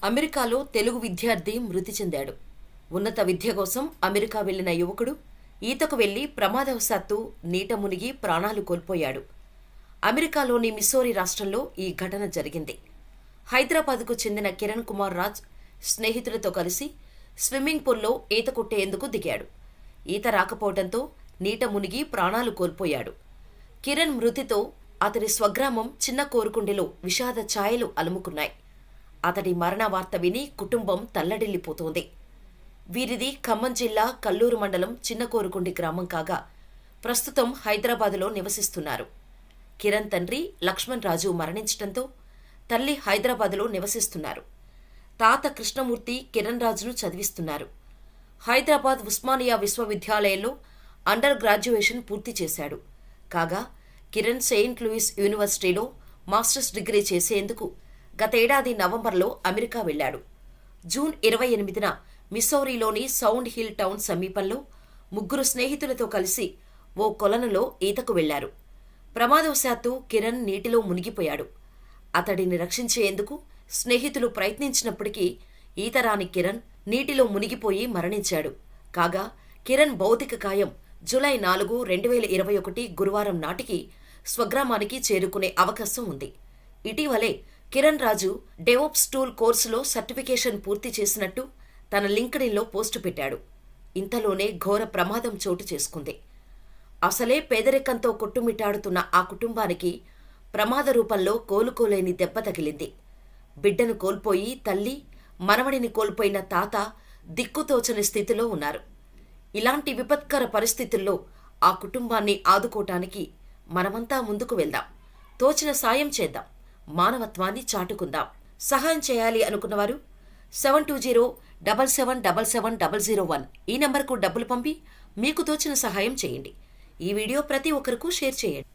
అమెరికాలో తెలుగు విద్యార్థి మృతి చెందాడు. ఉన్నత విద్య కోసం అమెరికా వెళ్లిన యువకుడు ఈతకు వెళ్లి ప్రమాదవశాత్తు నీట మునిగి ప్రాణాలు కోల్పోయాడు. అమెరికాలోని మిస్సోరీ రాష్ట్రంలో ఈ ఘటన జరిగింది. హైదరాబాద్కు చెందిన కిరణ్ కుమార్ రాజ్ స్నేహితులతో కలిసి స్విమ్మింగ్ పూల్లో ఈత కొట్టేందుకు దిగాడు. ఈత రాకపోవడంతో నీట మునిగి ప్రాణాలు కోల్పోయాడు. కిరణ్ మృతితో అతడి స్వగ్రామం చిన్న కోరుకుండిలో విషాద ఛాయలు అలుముకున్నాయి. అతడి మరణ వార్త విని కుటుంబం తల్లడిల్లిపోతోంది. వీరిది ఖమ్మం జిల్లా కల్లూరు మండలం చిన్న కోరుకుండి గ్రామం కాగా ప్రస్తుతం హైదరాబాదులో నివసిస్తున్నారు. కిరణ్ తండ్రి లక్ష్మణ్ రాజు మరణించటంతో తల్లి హైదరాబాదులో నివసిస్తున్నారు. తాత కృష్ణమూర్తి కిరణ్ రాజును చదివిస్తున్నారు. హైదరాబాద్ ఉస్మానియా విశ్వవిద్యాలయంలో అండర్ గ్రాడ్యుయేషన్ పూర్తి చేశాడు. కాగా కిరణ్ సెయింట్ లూయిస్ యూనివర్సిటీలో మాస్టర్స్ డిగ్రీ చేసేందుకు గతేడాది నవంబర్లో అమెరికా వెళ్లాడు. జూన్ 28న మిస్సౌరీలోని సౌండ్ హిల్ టౌన్ సమీపంలో ముగ్గురు స్నేహితులతో కలిసి ఓ కొలనులో ఈతకు వెళ్లారు. ప్రమాదవశాత్తు కిరణ్ నీటిలో మునిగిపోయాడు. అతడిని రక్షించేందుకు స్నేహితులు ప్రయత్నించినప్పటికీ ఈతరాని కిరణ్ నీటిలో మునిగిపోయి మరణించాడు. కాగా కిరణ్ భౌతిక కాయం జూలై 4, 2021 గురువారం నాటికి స్వగ్రామానికి చేరుకునే అవకాశం ఉంది. ఇటీవలే కిరణ్ రాజు డెవోప్స్ టూల్ కోర్సులో సర్టిఫికేషన్ పూర్తి చేసినట్టు తన లింక్డ్ఇన్లో పోస్టు పెట్టాడు. ఇంతలోనే ఘోర ప్రమాదం చోటు చేసుకుంది. అసలే పేదరికంతో కొట్టుమిట్టాడుతున్న ఆ కుటుంబానికి ప్రమాద రూపంలో కోలుకోలేని దెబ్బ తగిలింది. బిడ్డను కోల్పోయి తల్లి, మనవడిని కోల్పోయిన తాత దిక్కుతోచని స్థితిలో ఉన్నారు. ఇలాంటి విపత్కర పరిస్థితుల్లో ఆ కుటుంబాన్ని ఆదుకోటానికి మనమంతా ముందుకు వెళ్దాం. తోచిన సాయం చేద్దాం. మానవత్వాన్ని చాటుకుందాం. సహాయం చేయాలి అనుకున్నవారు 7207777001 ఈ నంబర్కు డబ్బులు పంపి మీకు తోచిన సహాయం చేయండి. ఈ వీడియో ప్రతి ఒక్కరికూ షేర్ చేయండి.